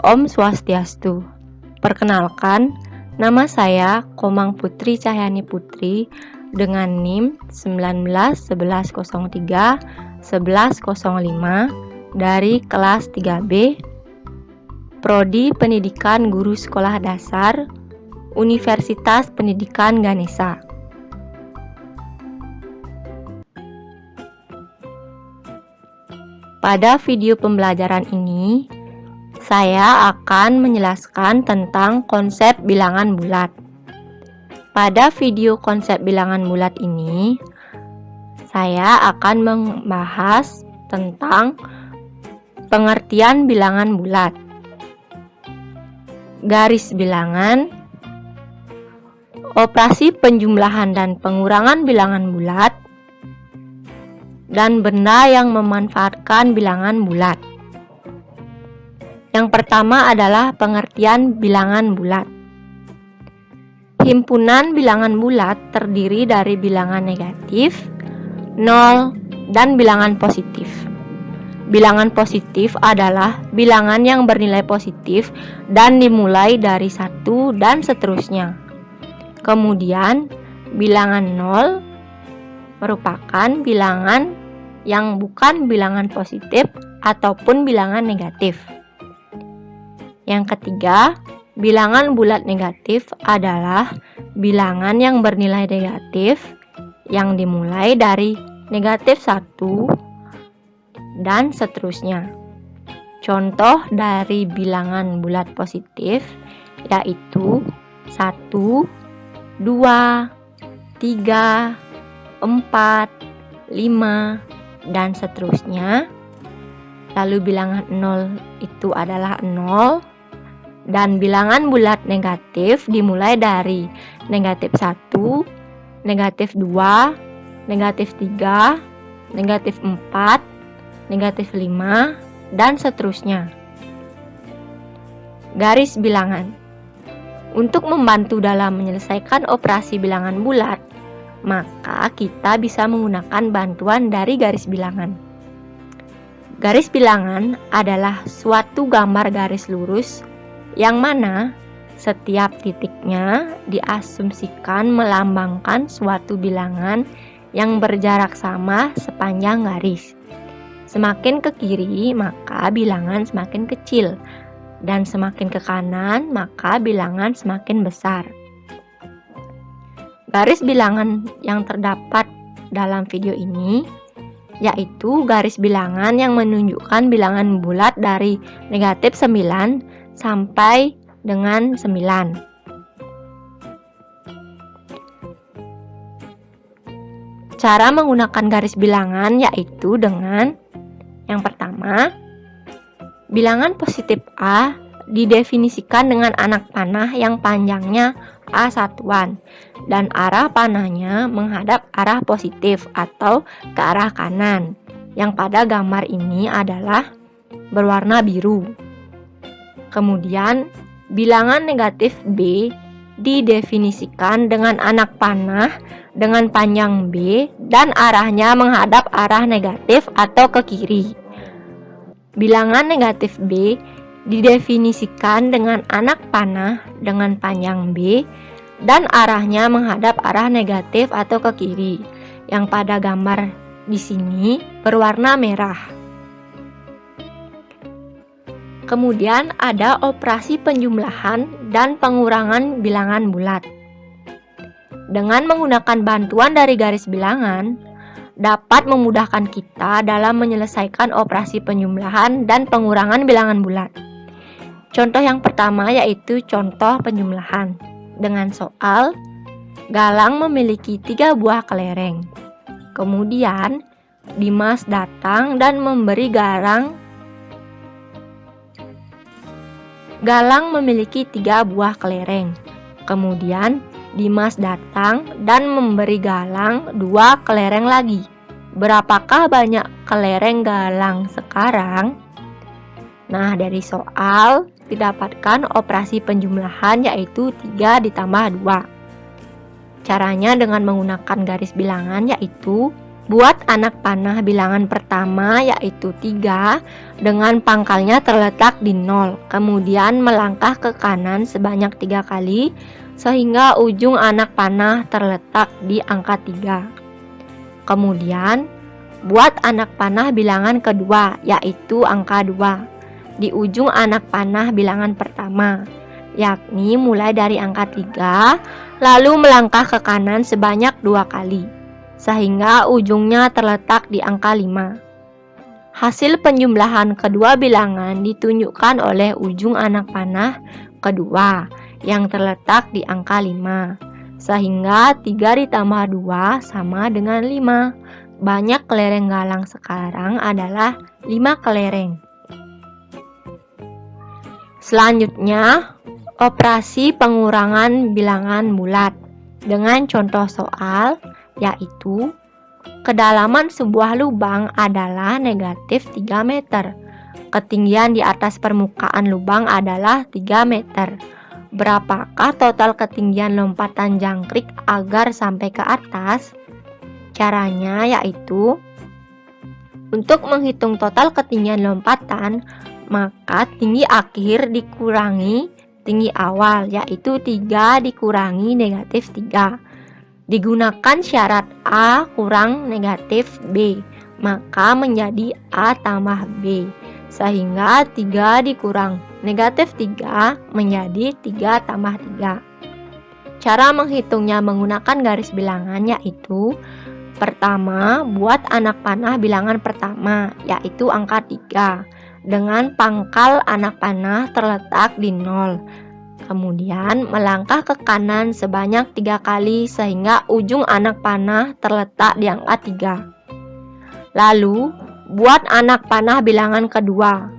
Om Swastiastu. Perkenalkan, nama saya Komang Putri Cahyani Putri dengan NIM 191103 1105 dari kelas 3B Prodi Pendidikan Guru Sekolah Dasar Universitas Pendidikan Ganesha. Pada video pembelajaran ini, saya akan menjelaskan tentang konsep bilangan bulat. Pada video konsep bilangan bulat ini, saya akan membahas tentang pengertian bilangan bulat, garis bilangan, operasi penjumlahan dan pengurangan bilangan bulat, dan benda yang memanfaatkan bilangan bulat. Yang pertama adalah pengertian bilangan bulat. Himpunan bilangan bulat terdiri dari bilangan negatif, nol, dan bilangan positif. Bilangan positif adalah bilangan yang bernilai positif dan dimulai dari 1 dan seterusnya. Kemudian, bilangan nol merupakan bilangan yang bukan bilangan positif ataupun bilangan negatif. Yang ketiga, bilangan bulat negatif adalah bilangan yang bernilai negatif yang dimulai dari negatif 1 dan seterusnya. Contoh dari bilangan bulat positif yaitu 1, 2, 3, 4, 5, dan seterusnya. Lalu bilangan 0 itu adalah 0. Dan bilangan bulat negatif dimulai dari negatif 1, negatif 2, negatif 3, negatif 4, negatif 5, dan seterusnya. Garis bilangan. Untuk membantu dalam menyelesaikan operasi bilangan bulat, maka kita bisa menggunakan bantuan dari garis bilangan. Garis bilangan adalah suatu gambar garis lurus yang mana setiap titiknya diasumsikan melambangkan suatu bilangan yang berjarak sama sepanjang garis. Semakin ke kiri, maka bilangan semakin kecil, dan semakin ke kanan, maka bilangan semakin besar. Garis bilangan yang terdapat dalam video ini yaitu garis bilangan yang menunjukkan bilangan bulat dari negatif 9 sampai dengan 9. Cara menggunakan garis bilangan yaitu dengan yang pertama, bilangan positif A didefinisikan dengan anak panah yang panjangnya A satuan dan arah panahnya menghadap arah positif atau ke arah kanan, yang pada gambar ini adalah berwarna biru. Kemudian, bilangan negatif B didefinisikan dengan anak panah dengan panjang B dan arahnya menghadap arah negatif atau ke kiri. Bilangan negatif B didefinisikan dengan anak panah dengan panjang B dan arahnya menghadap arah negatif atau ke kiri, yang pada gambar di sini berwarna merah. Kemudian ada operasi penjumlahan dan pengurangan bilangan bulat. Dengan menggunakan bantuan dari garis bilangan, dapat memudahkan kita dalam menyelesaikan operasi penjumlahan dan pengurangan bilangan bulat. Contoh yang pertama yaitu contoh penjumlahan dengan soal Galang memiliki 3 buah kelereng. Kemudian Dimas datang dan memberi Galang memiliki 3 buah kelereng. Kemudian Dimas datang dan memberi Galang 2 kelereng lagi. Berapakah banyak kelereng Galang sekarang? Nah, dari soal didapatkan operasi penjumlahan yaitu 3 ditambah 2. Caranya dengan menggunakan garis bilangan yaitu Buat anak panah bilangan pertama yaitu 3 dengan pangkalnya terletak di 0. Kemudian melangkah ke kanan sebanyak 3 kali sehingga ujung anak panah terletak di angka 3. Kemudian buat anak panah bilangan kedua yaitu angka 2 di ujung anak panah bilangan pertama, yakni mulai dari angka 3 lalu melangkah ke kanan sebanyak 2 kali sehingga ujungnya terletak di angka 5. Hasil penjumlahan kedua bilangan ditunjukkan oleh ujung anak panah kedua yang terletak di angka 5. Sehingga 3 ditambah 2 sama dengan 5. Banyak kelereng galang sekarang adalah 5 kelereng. Selanjutnya, operasi pengurangan bilangan bulat dengan contoh soal yaitu kedalaman sebuah lubang adalah negatif 3 meter. Ketinggian di atas permukaan lubang adalah 3 meter. Berapakah total ketinggian lompatan jangkrik agar sampai ke atas? Caranya yaitu untuk menghitung total ketinggian lompatan, maka tinggi akhir dikurangi tinggi awal yaitu 3 dikurangi negatif 3. Digunakan syarat A kurang negatif B, maka menjadi A tambah B, sehingga 3 dikurang negatif 3 menjadi 3 tambah 3. Cara menghitungnya menggunakan garis bilangan yaitu pertama, buat anak panah bilangan pertama yaitu angka 3 dengan pangkal anak panah terletak di 0. Kemudian melangkah ke kanan sebanyak 3 kali sehingga ujung anak panah terletak di angka 3. Lalu buat anak panah bilangan kedua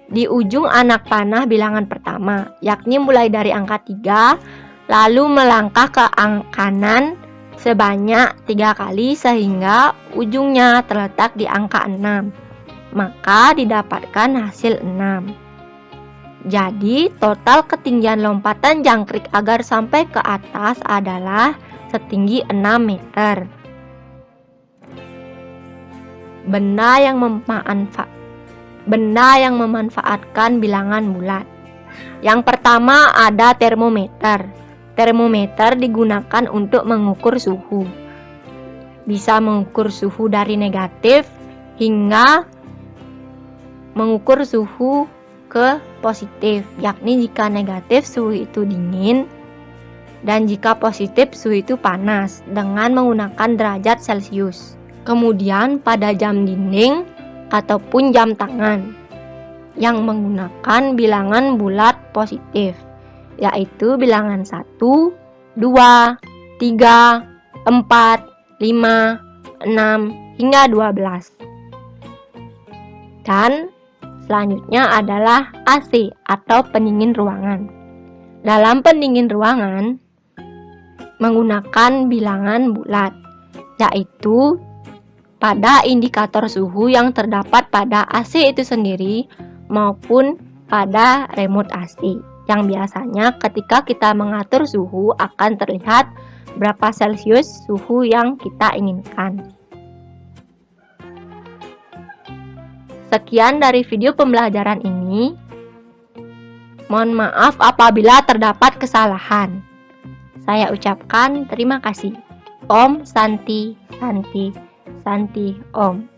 di ujung anak panah bilangan pertama, yakni mulai dari angka 3 lalu melangkah ke kanan sebanyak 3 kali sehingga ujungnya terletak di angka 6. Maka didapatkan hasil 6. Jadi, total ketinggian lompatan jangkrik agar sampai ke atas adalah setinggi 6 meter. Benda yang memanfaatkan bilangan bulat. Yang pertama ada termometer. Termometer digunakan untuk mengukur suhu. Bisa mengukur suhu dari negatif hingga mengukur suhu ke positif, yakni jika negatif suhu itu dingin dan jika positif suhu itu panas dengan menggunakan derajat Celcius. Kemudian pada jam dinding ataupun jam tangan yang menggunakan bilangan bulat positif, yaitu bilangan 1, 2, 3, 4, 5, 6 hingga 12. Dan selanjutnya adalah AC atau pendingin ruangan. Dalam pendingin ruangan menggunakan bilangan bulat, yaitu pada indikator suhu yang terdapat pada AC itu sendiri maupun pada remote AC, yang biasanya ketika kita mengatur suhu akan terlihat berapa Celcius suhu yang kita inginkan. Sekian dari video pembelajaran ini. Mohon maaf apabila terdapat kesalahan. Saya ucapkan terima kasih. Om Santi Santi Santi Om.